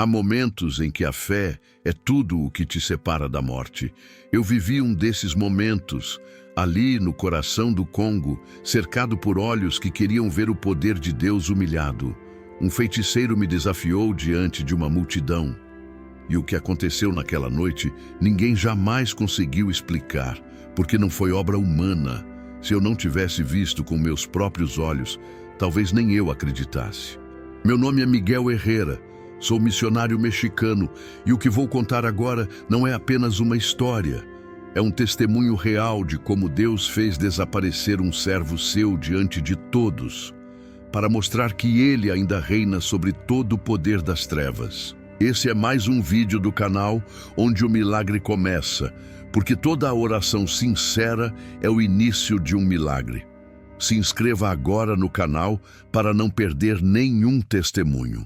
Há momentos em que a fé é tudo o que te separa da morte. Eu vivi um desses momentos, ali no coração do Congo, cercado por olhos que queriam ver o poder de Deus humilhado. Um feiticeiro me desafiou diante de uma multidão. E o que aconteceu naquela noite, ninguém jamais conseguiu explicar, porque não foi obra humana. Se eu não tivesse visto com meus próprios olhos, talvez nem eu acreditasse. Meu nome é Miguel Herrera. Sou missionário mexicano e o que vou contar agora não é apenas uma história. É um testemunho real de como Deus fez desaparecer um servo seu diante de todos, para mostrar que Ele ainda reina sobre todo o poder das trevas. Esse é mais um vídeo do canal onde o milagre começa, porque toda a oração sincera é o início de um milagre. Se inscreva agora no canal para não perder nenhum testemunho.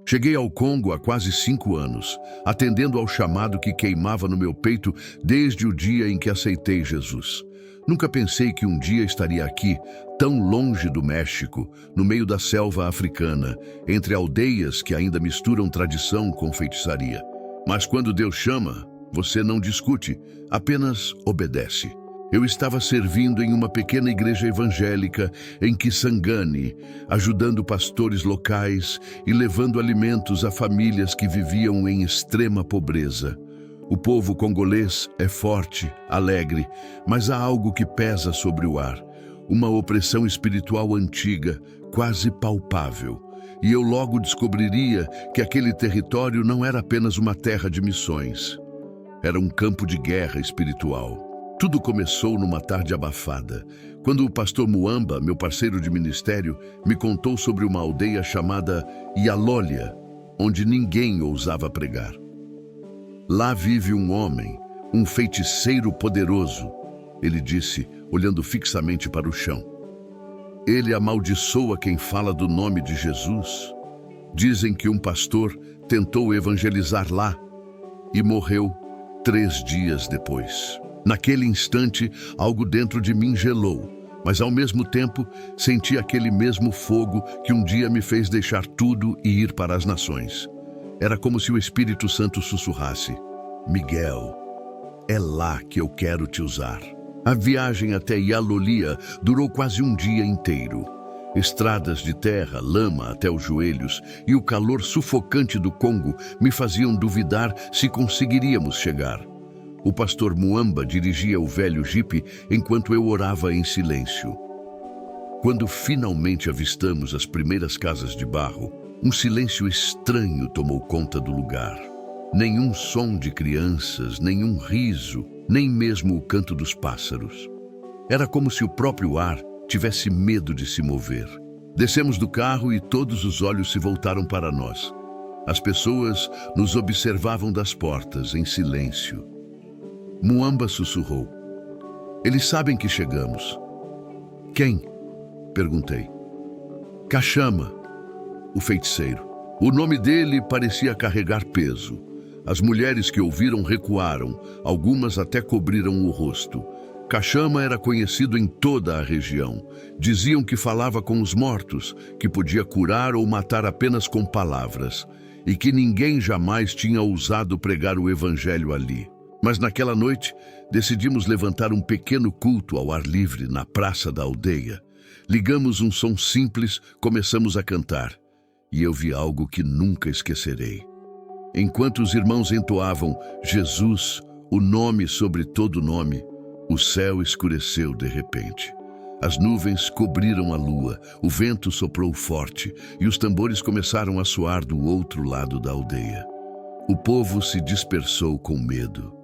Cheguei ao Congo há quase 5 anos, atendendo ao chamado que queimava no meu peito desde o dia em que aceitei Jesus. Nunca pensei que um dia estaria aqui, tão longe do México, no meio da selva africana, entre aldeias que ainda misturam tradição com feitiçaria. Mas quando Deus chama, você não discute, apenas obedece. Eu estava servindo em uma pequena igreja evangélica em Kisangani, ajudando pastores locais e levando alimentos a famílias que viviam em extrema pobreza. O povo congolês é forte, alegre, mas há algo que pesa sobre o ar, uma opressão espiritual antiga, quase palpável. E eu logo descobriria que aquele território não era apenas uma terra de missões. Era um campo de guerra espiritual. Tudo começou numa tarde abafada, quando o pastor Muamba, meu parceiro de ministério, me contou sobre uma aldeia chamada Yalólia, onde ninguém ousava pregar. Lá vive um homem, um feiticeiro poderoso, ele disse, olhando fixamente para o chão. Ele amaldiçoa quem fala do nome de Jesus. Dizem que um pastor tentou evangelizar lá e morreu 3 dias depois. Naquele instante, algo dentro de mim gelou, mas ao mesmo tempo senti aquele mesmo fogo que um dia me fez deixar tudo e ir para as nações. Era como se o Espírito Santo sussurrasse: Miguel, é lá que eu quero te usar. A viagem até Yalólia durou quase um dia inteiro. Estradas de terra, lama até os joelhos e o calor sufocante do Congo me faziam duvidar se conseguiríamos chegar. O pastor Muamba dirigia o velho jipe enquanto eu orava em silêncio. Quando finalmente avistamos as primeiras casas de barro, um silêncio estranho tomou conta do lugar. Nenhum som de crianças, nenhum riso, nem mesmo o canto dos pássaros. Era como se o próprio ar tivesse medo de se mover. Descemos do carro e todos os olhos se voltaram para nós. As pessoas nos observavam das portas, em silêncio. Muamba sussurrou: Eles sabem que chegamos. Quem? Perguntei. Kachama, o feiticeiro. O nome dele parecia carregar peso. As mulheres que ouviram recuaram, algumas até cobriram o rosto. Kachama era conhecido em toda a região. Diziam que falava com os mortos, que podia curar ou matar apenas com palavras, e que ninguém jamais tinha ousado pregar o evangelho ali. Mas naquela noite, decidimos levantar um pequeno culto ao ar livre na praça da aldeia. Ligamos um som simples, começamos a cantar. E eu vi algo que nunca esquecerei. Enquanto os irmãos entoavam Jesus, o nome sobre todo nome, o céu escureceu de repente. As nuvens cobriram a lua, o vento soprou forte e os tambores começaram a soar do outro lado da aldeia. O povo se dispersou com medo.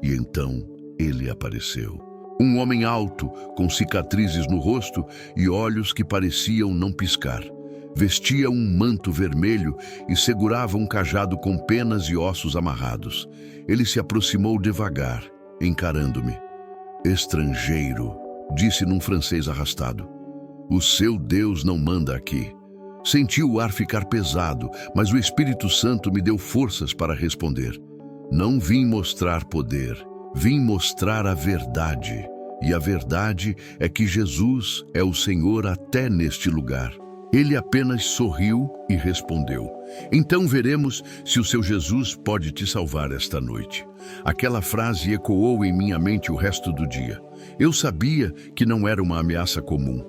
E então ele apareceu. Um homem alto, com cicatrizes no rosto e olhos que pareciam não piscar. Vestia um manto vermelho e segurava um cajado com penas e ossos amarrados. Ele se aproximou devagar, encarando-me. Estrangeiro, disse num francês arrastado. O seu Deus não manda aqui. Senti o ar ficar pesado, mas o Espírito Santo me deu forças para responder. Não vim mostrar poder, vim mostrar a verdade. E a verdade é que Jesus é o Senhor até neste lugar. Ele apenas sorriu e respondeu: então veremos se o seu Jesus pode te salvar esta noite. Aquela frase ecoou em minha mente o resto do dia. Eu sabia que não era uma ameaça comum.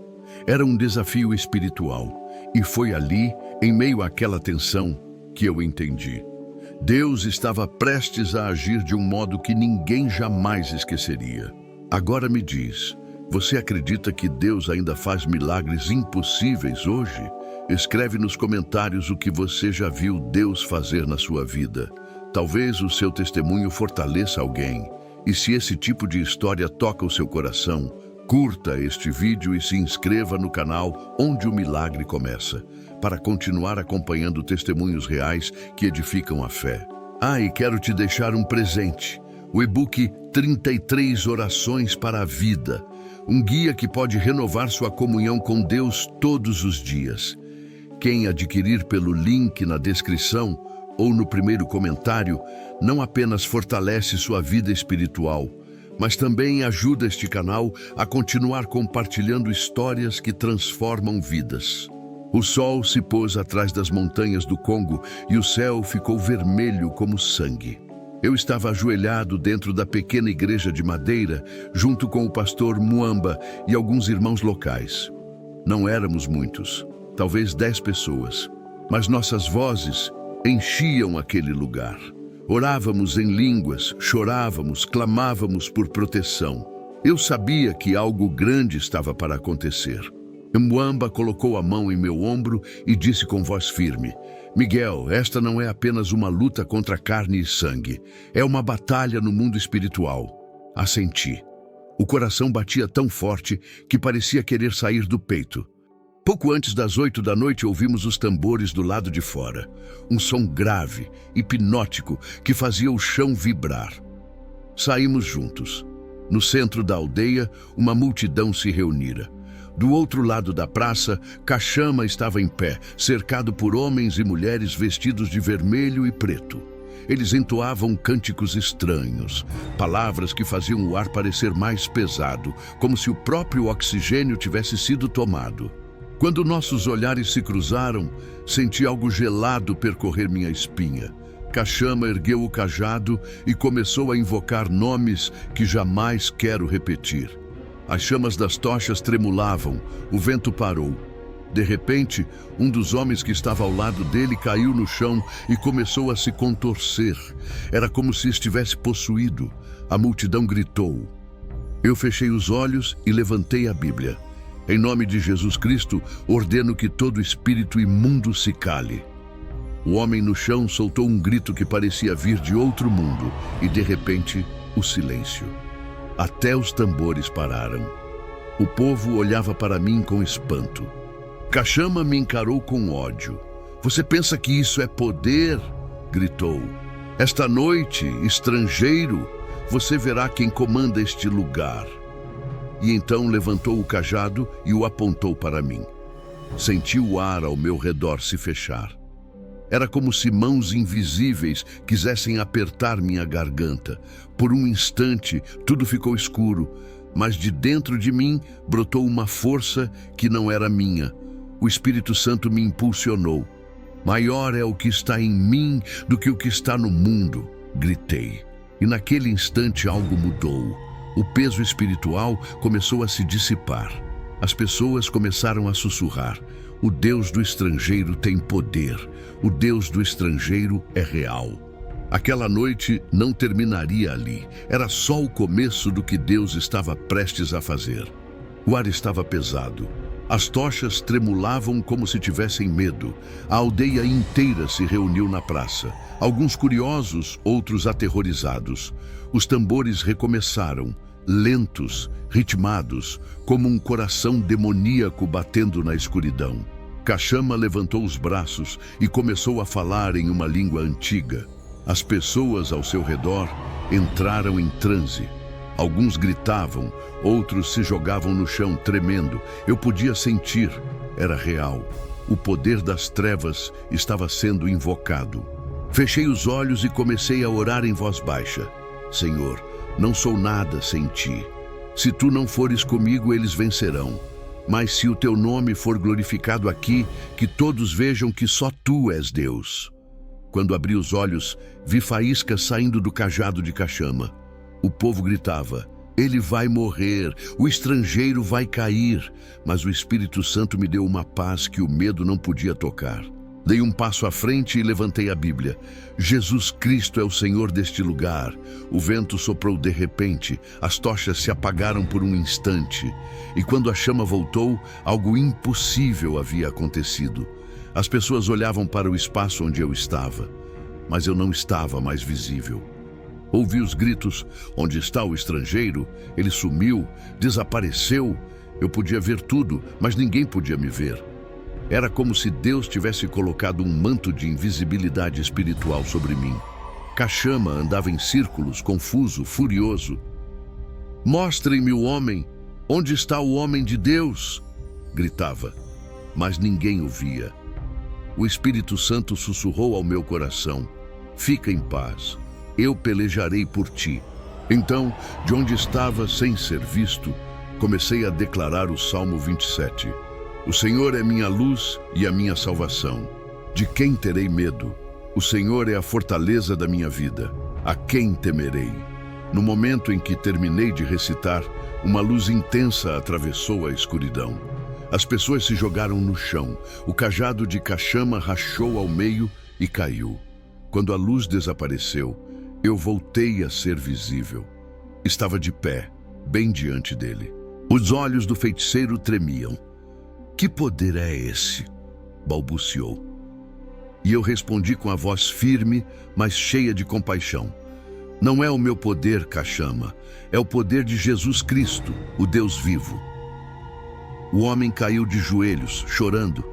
Era um desafio espiritual. E foi ali, em meio àquela tensão, que eu entendi. Deus estava prestes a agir de um modo que ninguém jamais esqueceria. Agora me diz, você acredita que Deus ainda faz milagres impossíveis hoje? Escreve nos comentários o que você já viu Deus fazer na sua vida. Talvez o seu testemunho fortaleça alguém. E se esse tipo de história toca o seu coração, curta este vídeo e se inscreva no canal Onde o Milagre Começa, para continuar acompanhando testemunhos reais que edificam a fé. E quero te deixar um presente, o e-book 33 Orações para a Vida, um guia que pode renovar sua comunhão com Deus todos os dias. Quem adquirir pelo link na descrição ou no primeiro comentário, não apenas fortalece sua vida espiritual, mas também ajuda este canal a continuar compartilhando histórias que transformam vidas. O sol se pôs atrás das montanhas do Congo e o céu ficou vermelho como sangue. Eu estava ajoelhado dentro da pequena igreja de madeira, junto com o pastor Muamba e alguns irmãos locais. Não éramos muitos, talvez 10 pessoas, mas nossas vozes enchiam aquele lugar. Orávamos em línguas, chorávamos, clamávamos por proteção. Eu sabia que algo grande estava para acontecer. Muamba colocou a mão em meu ombro e disse com voz firme: Miguel, esta não é apenas uma luta contra carne e sangue. É uma batalha no mundo espiritual. Assenti. O coração batia tão forte que parecia querer sair do peito. Pouco antes das 8 da noite ouvimos os tambores do lado de fora. Um som grave, hipnótico, que fazia o chão vibrar. Saímos juntos. No centro da aldeia, uma multidão se reunira. Do outro lado da praça, Kachama estava em pé, cercado por homens e mulheres vestidos de vermelho e preto. Eles entoavam cânticos estranhos, palavras que faziam o ar parecer mais pesado, como se o próprio oxigênio tivesse sido tomado. Quando nossos olhares se cruzaram, senti algo gelado percorrer minha espinha. Kachama ergueu o cajado e começou a invocar nomes que jamais quero repetir. As chamas das tochas tremulavam, o vento parou. De repente, um dos homens que estava ao lado dele caiu no chão e começou a se contorcer. Era como se estivesse possuído. A multidão gritou. Eu fechei os olhos e levantei a Bíblia. Em nome de Jesus Cristo, ordeno que todo espírito imundo se cale. O homem no chão soltou um grito que parecia vir de outro mundo e, de repente, o silêncio. Até os tambores pararam. O povo olhava para mim com espanto. Kachama me encarou com ódio. Você pensa que isso é poder? Gritou. Esta noite, estrangeiro, você verá quem comanda este lugar. E então levantou o cajado e o apontou para mim. Senti o ar ao meu redor se fechar. Era como se mãos invisíveis quisessem apertar minha garganta. Por um instante, tudo ficou escuro, mas de dentro de mim brotou uma força que não era minha. O Espírito Santo me impulsionou. Maior é o que está em mim do que o que está no mundo, gritei. E naquele instante algo mudou. O peso espiritual começou a se dissipar. As pessoas começaram a sussurrar. O Deus do estrangeiro tem poder. O Deus do estrangeiro é real. Aquela noite não terminaria ali. Era só o começo do que Deus estava prestes a fazer. O ar estava pesado. As tochas tremulavam como se tivessem medo. A aldeia inteira se reuniu na praça. Alguns curiosos, outros aterrorizados. Os tambores recomeçaram, lentos, ritmados, como um coração demoníaco batendo na escuridão. Kachama levantou os braços e começou a falar em uma língua antiga. As pessoas ao seu redor entraram em transe. Alguns gritavam, outros se jogavam no chão tremendo. Eu podia sentir, era real. O poder das trevas estava sendo invocado. Fechei os olhos e comecei a orar em voz baixa. Senhor, não sou nada sem ti. Se tu não fores comigo, eles vencerão. Mas se o teu nome for glorificado aqui, que todos vejam que só tu és Deus. Quando abri os olhos, vi faíscas saindo do cajado de Cachama. O povo gritava: ele vai morrer, o estrangeiro vai cair. Mas o Espírito Santo me deu uma paz que o medo não podia tocar. Dei um passo à frente e levantei a Bíblia. Jesus Cristo é o Senhor deste lugar. O vento soprou de repente, as tochas se apagaram por um instante. E quando a chama voltou, algo impossível havia acontecido. As pessoas olhavam para o espaço onde eu estava, mas eu não estava mais visível. Ouvi os gritos: onde está o estrangeiro? Ele sumiu, desapareceu. Eu podia ver tudo, mas ninguém podia me ver. Era como se Deus tivesse colocado um manto de invisibilidade espiritual sobre mim. Cachama andava em círculos, confuso, furioso. Mostrem-me o homem! Onde está o homem de Deus? Gritava, mas ninguém o via. O Espírito Santo sussurrou ao meu coração: fica em paz, eu pelejarei por ti. Então, de onde estava sem ser visto, comecei a declarar o Salmo 27. O Senhor é minha luz e a minha salvação. De quem terei medo? O Senhor é a fortaleza da minha vida. A quem temerei? No momento em que terminei de recitar, uma luz intensa atravessou a escuridão. As pessoas se jogaram no chão. O cajado de Cachama rachou ao meio e caiu. Quando a luz desapareceu, eu voltei a ser visível. Estava de pé, bem diante dele. Os olhos do feiticeiro tremiam. Que poder é esse? Balbuciou. E eu respondi com a voz firme, mas cheia de compaixão. Não é o meu poder, Cachama, é o poder de Jesus Cristo, o Deus vivo. O homem caiu de joelhos, chorando.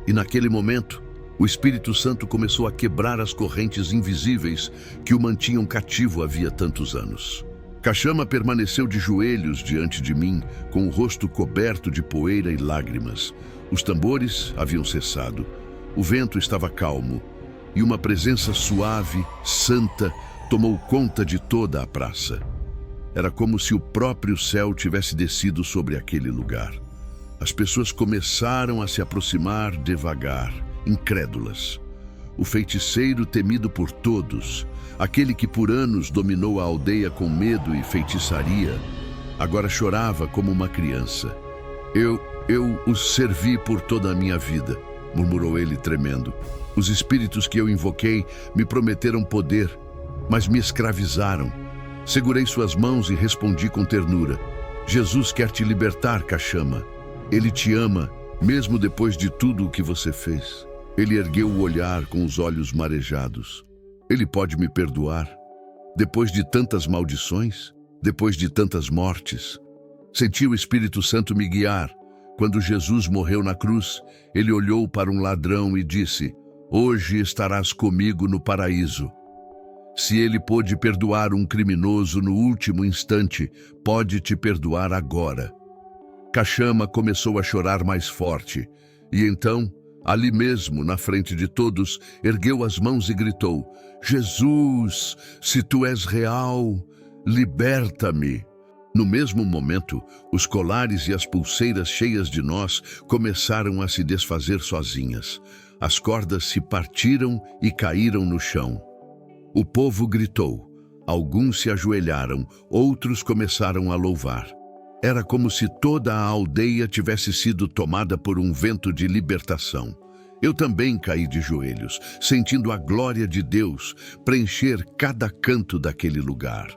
E naquele momento, o Espírito Santo começou a quebrar as correntes invisíveis que o mantinham cativo havia tantos anos. Cachama permaneceu de joelhos diante de mim, com o rosto coberto de poeira e lágrimas. Os tambores haviam cessado, o vento estava calmo, e uma presença suave, santa, tomou conta de toda a praça. Era como se o próprio céu tivesse descido sobre aquele lugar. As pessoas começaram a se aproximar devagar, incrédulas. O feiticeiro temido por todos, aquele que por anos dominou a aldeia com medo e feitiçaria, agora chorava como uma criança. Eu os servi por toda a minha vida, murmurou ele tremendo. Os espíritos que eu invoquei me prometeram poder, mas me escravizaram. Segurei suas mãos e respondi com ternura: Jesus quer te libertar, Cachama. Ele te ama, mesmo depois de tudo o que você fez. Ele ergueu o olhar com os olhos marejados. Ele pode me perdoar? Depois de tantas maldições? Depois de tantas mortes? Senti o Espírito Santo me guiar. Quando Jesus morreu na cruz, ele olhou para um ladrão e disse: hoje estarás comigo no paraíso. Se ele pôde perdoar um criminoso no último instante, pode te perdoar agora. Cachama começou a chorar mais forte, e então, ali mesmo, na frente de todos, ergueu as mãos e gritou: Jesus, se tu és real, liberta-me. No mesmo momento, os colares e as pulseiras cheias de nós começaram a se desfazer sozinhas. As cordas se partiram e caíram no chão. O povo gritou. Alguns se ajoelharam, outros começaram a louvar. Era como se toda a aldeia tivesse sido tomada por um vento de libertação. Eu também caí de joelhos, sentindo a glória de Deus preencher cada canto daquele lugar.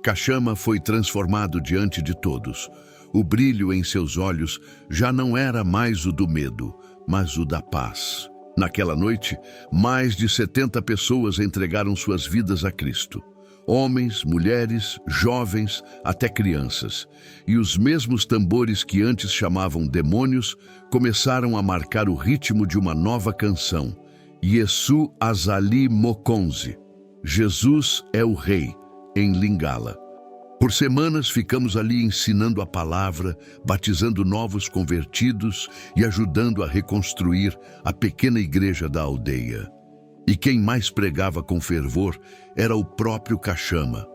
Cachama foi transformado diante de todos. O brilho em seus olhos já não era mais o do medo, mas o da paz. Naquela noite, mais de 70 pessoas entregaram suas vidas a Cristo. Homens, mulheres, jovens, até crianças. E os mesmos tambores que antes chamavam demônios começaram a marcar o ritmo de uma nova canção. Yesu Azali Mokonzi. Jesus é o Rei, em Lingala. Por semanas ficamos ali ensinando a palavra, batizando novos convertidos e ajudando a reconstruir a pequena igreja da aldeia. E quem mais pregava com fervor era o próprio Cachama.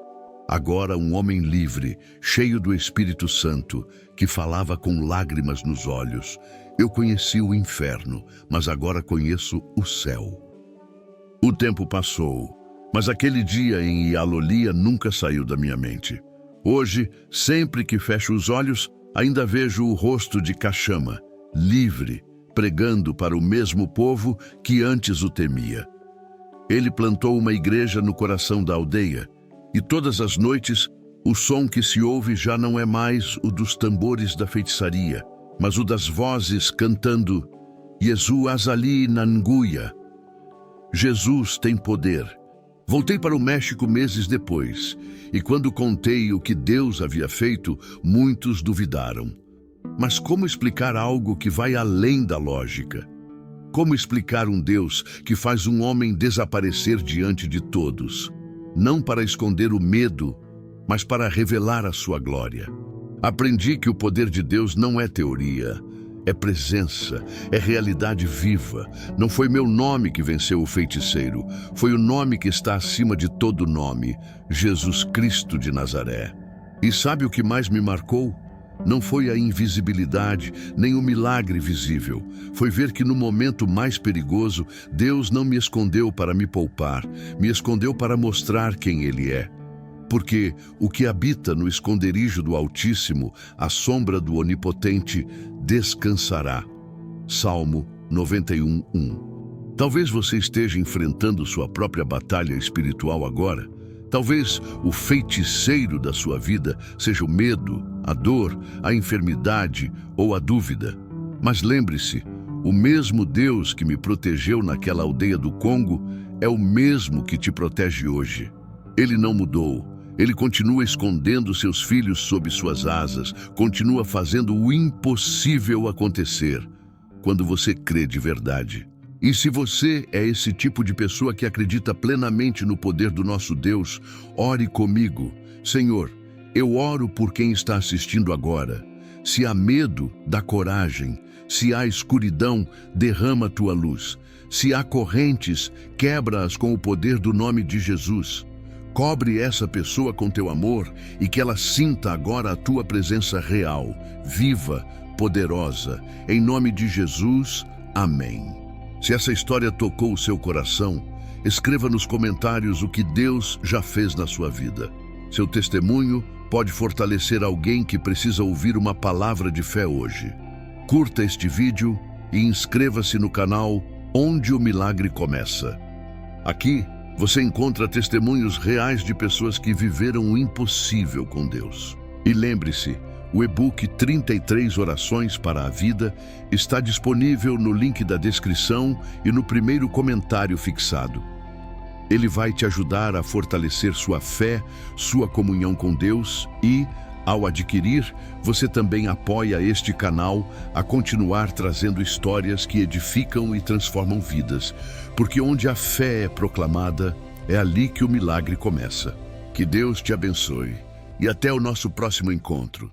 Agora um homem livre, cheio do Espírito Santo, que falava com lágrimas nos olhos. Eu conheci o inferno, mas agora conheço o céu. O tempo passou, mas aquele dia em Ialolia nunca saiu da minha mente. Hoje, sempre que fecho os olhos, ainda vejo o rosto de Kachama, livre, pregando para o mesmo povo que antes o temia. Ele plantou uma igreja no coração da aldeia, e todas as noites o som que se ouve já não é mais o dos tambores da feitiçaria, mas o das vozes cantando Yesu Azali Nanguya. Jesus tem poder. Voltei para o México meses depois, e quando contei o que Deus havia feito, muitos duvidaram. Mas como explicar algo que vai além da lógica? Como explicar um Deus que faz um homem desaparecer diante de todos? Não para esconder o medo, mas para revelar a sua glória. Aprendi que o poder de Deus não é teoria, é presença, é realidade viva. Não foi meu nome que venceu o feiticeiro, foi o nome que está acima de todo nome, Jesus Cristo de Nazaré. E sabe o que mais me marcou? Não foi a invisibilidade, nem o milagre visível. Foi ver que no momento mais perigoso, Deus não me escondeu para me poupar, me escondeu para mostrar quem Ele é. Porque o que habita no esconderijo do Altíssimo, à sombra do Onipotente, descansará. Salmo 91:1. Talvez você esteja enfrentando sua própria batalha espiritual agora. Talvez o feiticeiro da sua vida seja o medo, a dor, a enfermidade ou a dúvida. Mas lembre-se, o mesmo Deus que me protegeu naquela aldeia do Congo é o mesmo que te protege hoje. Ele não mudou. Ele continua escondendo seus filhos sob suas asas, continua fazendo o impossível acontecer quando você crê de verdade. E se você é esse tipo de pessoa que acredita plenamente no poder do nosso Deus, ore comigo. Senhor, eu oro por quem está assistindo agora. Se há medo, dá coragem. Se há escuridão, derrama tua luz. Se há correntes, quebra-as com o poder do nome de Jesus. Cobre essa pessoa com teu amor e que ela sinta agora a tua presença real, viva, poderosa. Em nome de Jesus, amém. Se essa história tocou o seu coração, escreva nos comentários o que Deus já fez na sua vida. Seu testemunho pode fortalecer alguém que precisa ouvir uma palavra de fé hoje. Curta este vídeo e inscreva-se no canal Onde o Milagre Começa. Aqui, você encontra testemunhos reais de pessoas que viveram o impossível com Deus. E lembre-se, o e-book 33 Orações para a Vida está disponível no link da descrição e no primeiro comentário fixado. Ele vai te ajudar a fortalecer sua fé, sua comunhão com Deus e, ao adquirir, você também apoia este canal a continuar trazendo histórias que edificam e transformam vidas, porque onde a fé é proclamada, é ali que o milagre começa. Que Deus te abençoe e até o nosso próximo encontro.